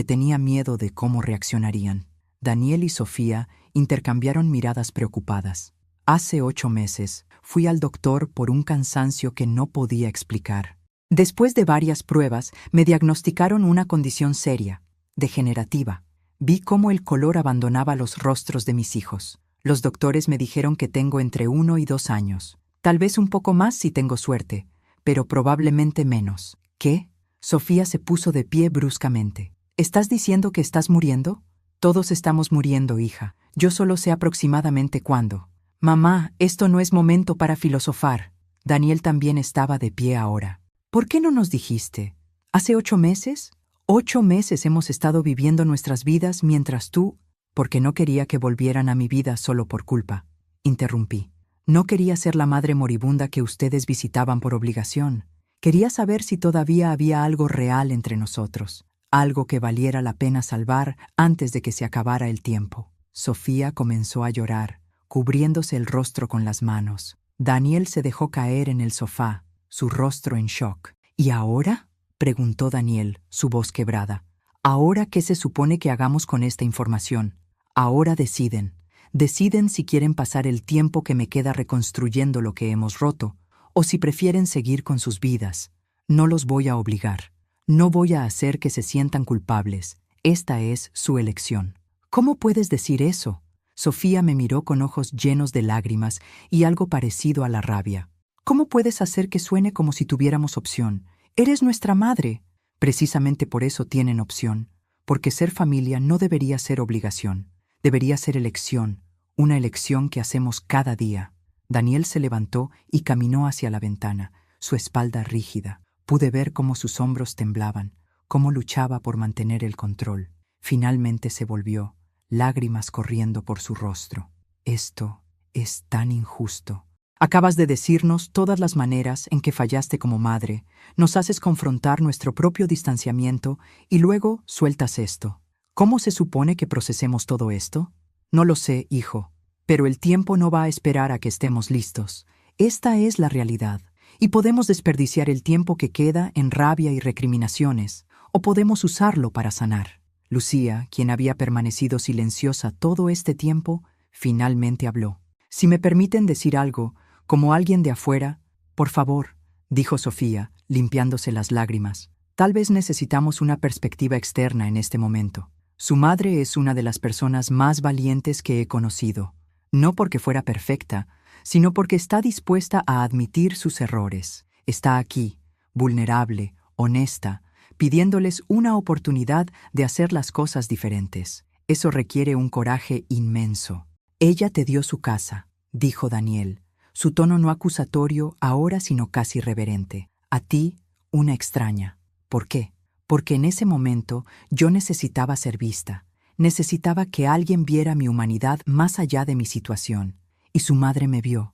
S1: tenía miedo de cómo reaccionarían. Daniel y Sofía intercambiaron miradas preocupadas. Hace 8 meses fui al doctor por un cansancio que no podía explicar. Después de varias pruebas, me diagnosticaron una condición seria, degenerativa. Vi cómo el color abandonaba los rostros de mis hijos. Los doctores me dijeron que tengo entre 1 y 2 años. Tal vez un poco más si tengo suerte, pero probablemente menos. ¿Qué? Sofía se puso de pie bruscamente. ¿Estás diciendo que estás muriendo? Todos estamos muriendo, hija. Yo solo sé aproximadamente cuándo. Mamá, esto no es momento para filosofar. Daniel también estaba de pie ahora. ¿Por qué no nos dijiste? ¿Hace 8 meses? 8 meses hemos estado viviendo nuestras vidas mientras tú... Porque no quería que volvieran a mi vida solo por culpa. Interrumpí. No quería ser la madre moribunda que ustedes visitaban por obligación. Quería saber si todavía había algo real entre nosotros, algo que valiera la pena salvar antes de que se acabara el tiempo. Sofía comenzó a llorar, cubriéndose el rostro con las manos. Daniel se dejó caer en el sofá, su rostro en shock. ¿Y ahora?, preguntó Daniel, su voz quebrada. ¿Ahora qué se supone que hagamos con esta información? Ahora deciden. Deciden si quieren pasar el tiempo que me queda reconstruyendo lo que hemos roto, o si prefieren seguir con sus vidas. No los voy a obligar. No voy a hacer que se sientan culpables. Esta es su elección. ¿Cómo puedes decir eso? Sofía me miró con ojos llenos de lágrimas y algo parecido a la rabia. ¿Cómo puedes hacer que suene como si tuviéramos opción? Eres nuestra madre. Precisamente por eso tienen opción, porque ser familia no debería ser obligación. Debería ser elección, una elección que hacemos cada día. Daniel se levantó y caminó hacia la ventana, su espalda rígida. Pude ver cómo sus hombros temblaban, cómo luchaba por mantener el control. Finalmente se volvió, lágrimas corriendo por su rostro. Esto es tan injusto. Acabas de decirnos todas las maneras en que fallaste como madre, nos haces confrontar nuestro propio distanciamiento y luego sueltas esto. ¿Cómo se supone que procesemos todo esto? No lo sé, hijo, pero el tiempo no va a esperar a que estemos listos. Esta es la realidad, y podemos desperdiciar el tiempo que queda en rabia y recriminaciones, o podemos usarlo para sanar. Lucía, quien había permanecido silenciosa todo este tiempo, finalmente habló. Si me permiten decir algo, como alguien de afuera, por favor, dijo Sofía, limpiándose las lágrimas. Tal vez necesitamos una perspectiva externa en este momento. Su madre es una de las personas más valientes que he conocido, no porque fuera perfecta, sino porque está dispuesta a admitir sus errores. Está aquí, vulnerable, honesta, pidiéndoles una oportunidad de hacer las cosas diferentes. Eso requiere un coraje inmenso. Ella te dio su casa, dijo Daniel, su tono no acusatorio ahora sino casi reverente. A ti, una extraña. ¿Por qué? Porque en ese momento yo necesitaba ser vista, necesitaba que alguien viera mi humanidad más allá de mi situación. Y su madre me vio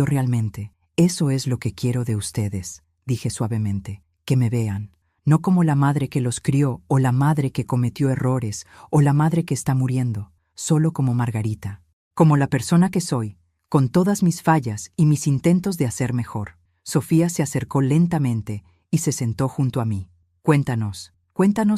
S1: realmente. Eso es lo que quiero de ustedes, dije suavemente, que me vean, no como la madre que los crió o la madre que cometió errores o la madre que está muriendo, solo como Margarita, como la persona que soy, con todas mis fallas y mis intentos de hacer mejor. Sofía se acercó lentamente y se sentó junto a mí. Cuéntanos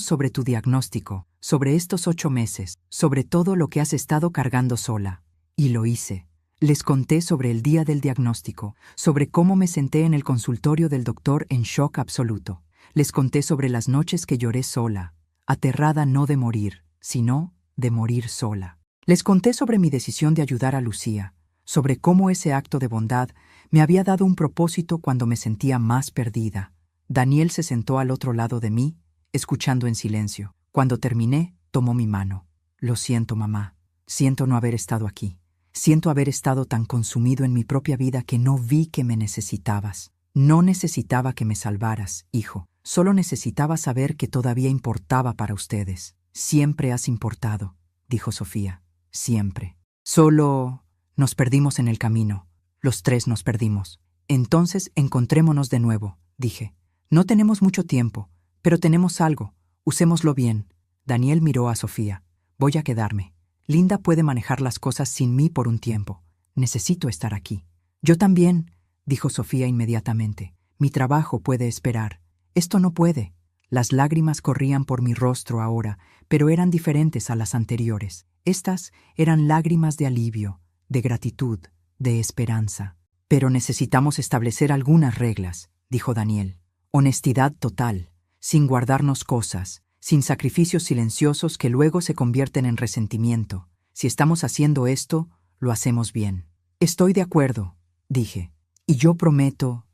S1: sobre tu diagnóstico, sobre estos 8 meses, sobre todo lo que has estado cargando sola. Y lo hice. Les conté sobre el día del diagnóstico, sobre cómo me senté en el consultorio del doctor en shock absoluto. Les conté sobre las noches que lloré sola, aterrada no de morir, sino de morir sola. Les conté sobre mi decisión de ayudar a Lucía, sobre cómo ese acto de bondad me había dado un propósito cuando me sentía más perdida. Daniel se sentó al otro lado de mí, escuchando en silencio. Cuando terminé, tomó mi mano. Lo siento, mamá. Siento no haber estado aquí. Siento haber estado tan consumido en mi propia vida que no vi que me necesitabas. No necesitaba que me salvaras, hijo. Solo necesitaba saber que todavía importaba para ustedes. Siempre has importado, dijo Sofía. Siempre. Solo nos perdimos en el camino. Los 3 nos perdimos. Entonces encontrémonos de nuevo, dije. No tenemos mucho tiempo, pero tenemos algo. Usémoslo bien. Daniel miró a Sofía. Voy a quedarme. Linda puede manejar las cosas sin mí por un tiempo. Necesito estar aquí. Yo también, dijo Sofía inmediatamente. Mi trabajo puede esperar. Esto no puede. Las lágrimas corrían por mi rostro ahora, pero eran diferentes a las anteriores. Estas eran lágrimas de alivio, de gratitud, de esperanza. Pero necesitamos establecer algunas reglas, dijo Daniel. Honestidad total, sin guardarnos cosas, sin sacrificios silenciosos que luego se convierten en resentimiento. Si estamos haciendo esto, lo hacemos bien. Estoy de acuerdo, dije. Y yo prometo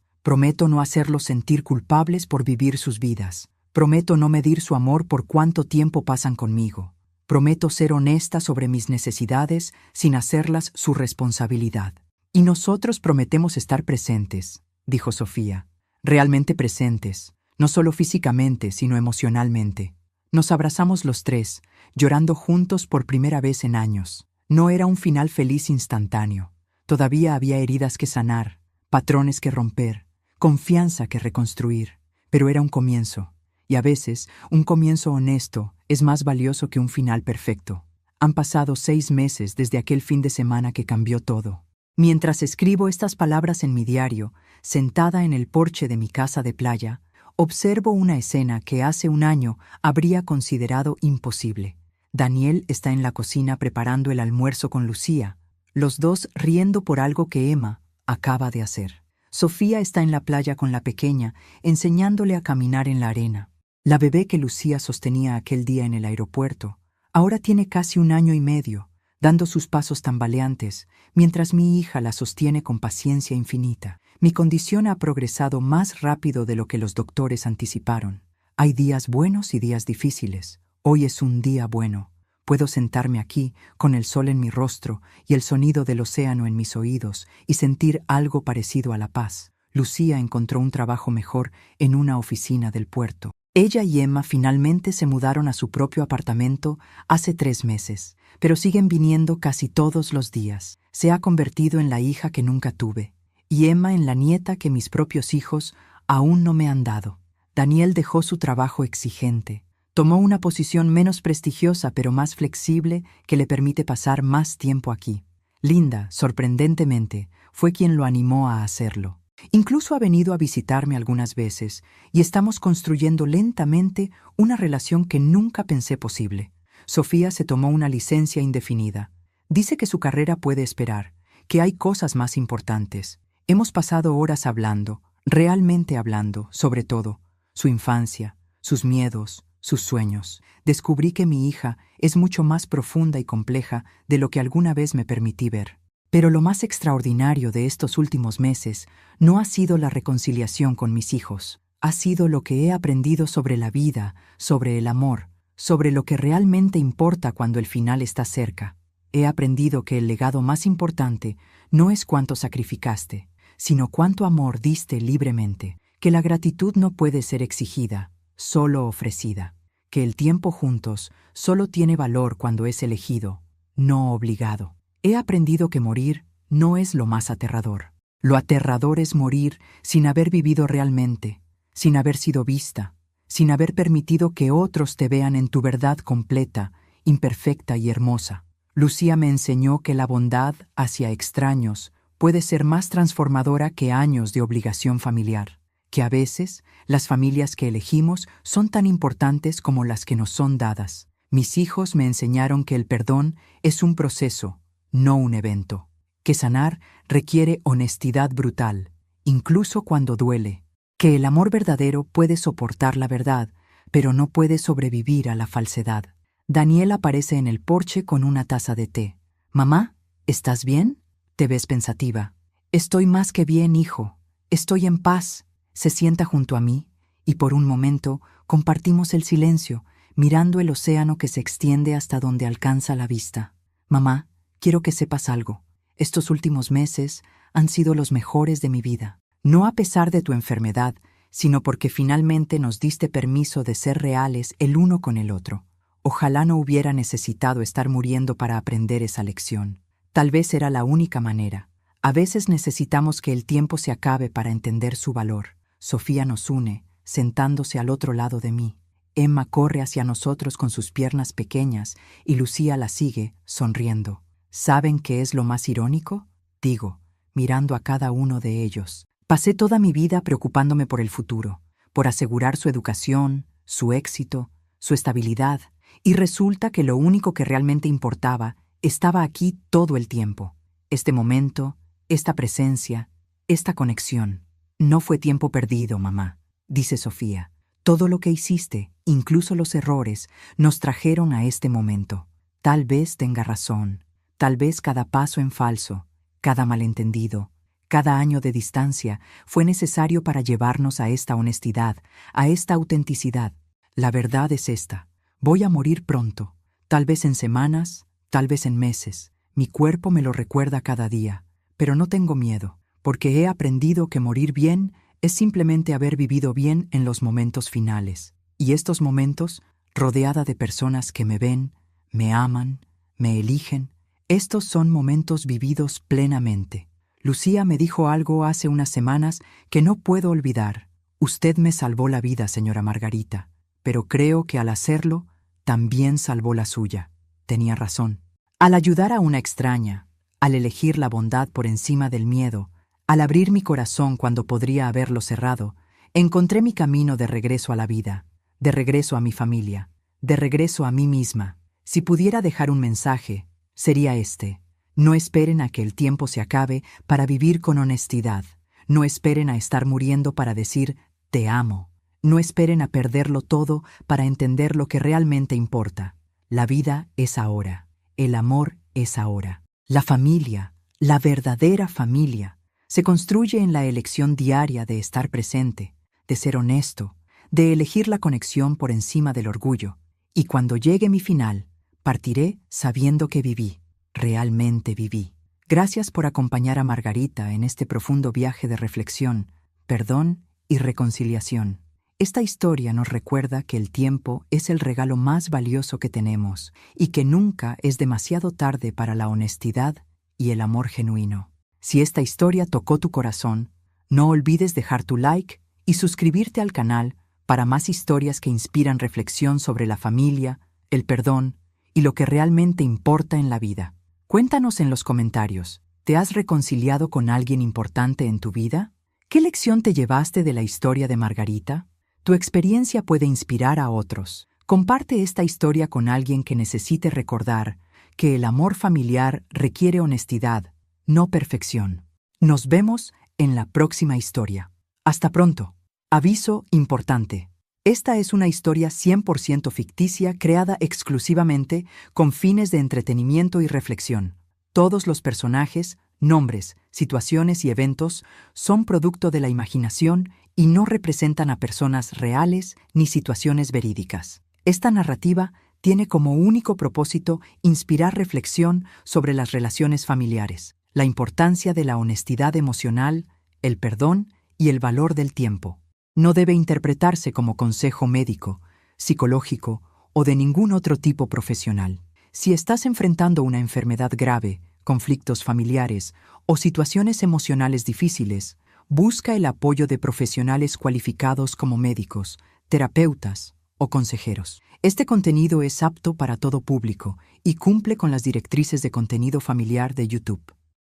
S1: no hacerlos sentir culpables por vivir sus vidas. Prometo no medir su amor por cuánto tiempo pasan conmigo. Prometo ser honesta sobre mis necesidades sin hacerlas su responsabilidad. Y nosotros prometemos estar presentes, dijo Sofía. Realmente presentes, no solo físicamente, sino emocionalmente. Nos abrazamos los tres, llorando juntos por primera vez en años. No era un final feliz instantáneo. Todavía había heridas que sanar, patrones que romper, confianza que reconstruir. Pero era un comienzo. Y a veces, un comienzo honesto es más valioso que un final perfecto. Han pasado 6 meses desde aquel fin de semana que cambió todo. Mientras escribo estas palabras en mi diario, sentada en el porche de mi casa de playa, observo una escena que hace un año habría considerado imposible. Daniel está en la cocina preparando el almuerzo con Lucía, los dos riendo por algo que Emma acaba de hacer. Sofía está en la playa con la pequeña, enseñándole a caminar en la arena. La bebé que Lucía sostenía aquel día en el aeropuerto, ahora tiene casi 1 año y medio, dando sus pasos tambaleantes, mientras mi hija la sostiene con paciencia infinita. Mi condición ha progresado más rápido de lo que los doctores anticiparon. Hay días buenos y días difíciles. Hoy es un día bueno. Puedo sentarme aquí, con el sol en mi rostro y el sonido del océano en mis oídos, y sentir algo parecido a la paz. Lucía encontró un trabajo mejor en una oficina del puerto. Ella y Emma finalmente se mudaron a su propio apartamento hace 3 meses, pero siguen viniendo casi todos los días. Se ha convertido en la hija que nunca tuve, y Emma en la nieta que mis propios hijos aún no me han dado. Daniel dejó su trabajo exigente. Tomó una posición menos prestigiosa pero más flexible que le permite pasar más tiempo aquí. Linda, sorprendentemente, fue quien lo animó a hacerlo. Incluso ha venido a visitarme algunas veces y estamos construyendo lentamente una relación que nunca pensé posible. Sofía se tomó una licencia indefinida. Dice que su carrera puede esperar, que hay cosas más importantes. Hemos pasado horas hablando, realmente hablando, sobre todo, su infancia, sus miedos, sus sueños. Descubrí que mi hija es mucho más profunda y compleja de lo que alguna vez me permití ver. Pero lo más extraordinario de estos últimos meses no ha sido la reconciliación con mis hijos. Ha sido lo que he aprendido sobre la vida, sobre el amor, sobre lo que realmente importa cuando el final está cerca. He aprendido que el legado más importante no es cuánto sacrificaste, sino cuánto amor diste libremente, que la gratitud no puede ser exigida, solo ofrecida, que el tiempo juntos solo tiene valor cuando es elegido, no obligado. He aprendido que morir no es lo más aterrador. Lo aterrador es morir sin haber vivido realmente, sin haber sido vista, sin haber permitido que otros te vean en tu verdad completa, imperfecta y hermosa. Lucía me enseñó que la bondad hacia extraños puede ser más transformadora que años de obligación familiar, que a veces las familias que elegimos son tan importantes como las que nos son dadas. Mis hijos me enseñaron que el perdón es un proceso, no un evento, que sanar requiere honestidad brutal, incluso cuando duele, que el amor verdadero puede soportar la verdad, pero no puede sobrevivir a la falsedad. Daniel aparece en el porche con una taza de té. «Mamá, ¿estás bien?» «Te ves pensativa». «Estoy más que bien, hijo. Estoy en paz». Se sienta junto a mí, y por un momento compartimos el silencio, mirando el océano que se extiende hasta donde alcanza la vista. «Mamá, quiero que sepas algo. Estos últimos meses han sido los mejores de mi vida. No a pesar de tu enfermedad, sino porque finalmente nos diste permiso de ser reales el uno con el otro. Ojalá no hubiera necesitado estar muriendo para aprender esa lección. Tal vez era la única manera. A veces necesitamos que el tiempo se acabe para entender su valor». Sofía nos une, sentándose al otro lado de mí. Emma corre hacia nosotros con sus piernas pequeñas y Lucía la sigue, sonriendo. ¿Saben qué es lo más irónico?, digo, mirando a cada uno de ellos. Pasé toda mi vida preocupándome por el futuro, por asegurar su educación, su éxito, su estabilidad, y resulta que lo único que realmente importaba estaba aquí todo el tiempo. Este momento, esta presencia, esta conexión. «No fue tiempo perdido, mamá», dice Sofía. «Todo lo que hiciste, incluso los errores, nos trajeron a este momento. Tal vez tenga razón. Tal vez cada paso en falso, cada malentendido, cada año de distancia fue necesario para llevarnos a esta honestidad, a esta autenticidad. La verdad es esta. Voy a morir pronto. Tal vez en semanas, tal vez en meses. Mi cuerpo me lo recuerda cada día, pero no tengo miedo, porque he aprendido que morir bien es simplemente haber vivido bien en los momentos finales. Y estos momentos, rodeada de personas que me ven, me aman, me eligen, estos son momentos vividos plenamente. Lucía me dijo algo hace unas semanas que no puedo olvidar. Usted me salvó la vida, señora Margarita, pero creo que al hacerlo, también salvó la suya. Tenía razón. Al ayudar a una extraña, al elegir la bondad por encima del miedo, al abrir mi corazón cuando podría haberlo cerrado, encontré mi camino de regreso a la vida, de regreso a mi familia, de regreso a mí misma. Si pudiera dejar un mensaje, sería este: no esperen a que el tiempo se acabe para vivir con honestidad. No esperen a estar muriendo para decir «te amo». No esperen a perderlo todo para entender lo que realmente importa. La vida es ahora. El amor es ahora. La familia, la verdadera familia, se construye en la elección diaria de estar presente, de ser honesto, de elegir la conexión por encima del orgullo. Y cuando llegue mi final, partiré sabiendo que viví, realmente viví. Gracias por acompañar a Margarita en este profundo viaje de reflexión, perdón y reconciliación. Esta historia nos recuerda que el tiempo es el regalo más valioso que tenemos y que nunca es demasiado tarde para la honestidad y el amor genuino. Si esta historia tocó tu corazón, no olvides dejar tu like y suscribirte al canal para más historias que inspiran reflexión sobre la familia, el perdón y lo que realmente importa en la vida. Cuéntanos en los comentarios, ¿te has reconciliado con alguien importante en tu vida? ¿Qué lección te llevaste de la historia de Margarita? Tu experiencia puede inspirar a otros. Comparte esta historia con alguien que necesite recordar que el amor familiar requiere honestidad, no perfección. Nos vemos en la próxima historia. Hasta pronto. Aviso importante. Esta es una historia 100% ficticia creada exclusivamente con fines de entretenimiento y reflexión. Todos los personajes, nombres, situaciones y eventos son producto de la imaginación y no representan a personas reales ni situaciones verídicas. Esta narrativa tiene como único propósito inspirar reflexión sobre las relaciones familiares, la importancia de la honestidad emocional, el perdón y el valor del tiempo. No debe interpretarse como consejo médico, psicológico o de ningún otro tipo profesional. Si estás enfrentando una enfermedad grave, conflictos familiares o situaciones emocionales difíciles, busca el apoyo de profesionales cualificados como médicos, terapeutas o consejeros. Este contenido es apto para todo público y cumple con las directrices de contenido familiar de YouTube.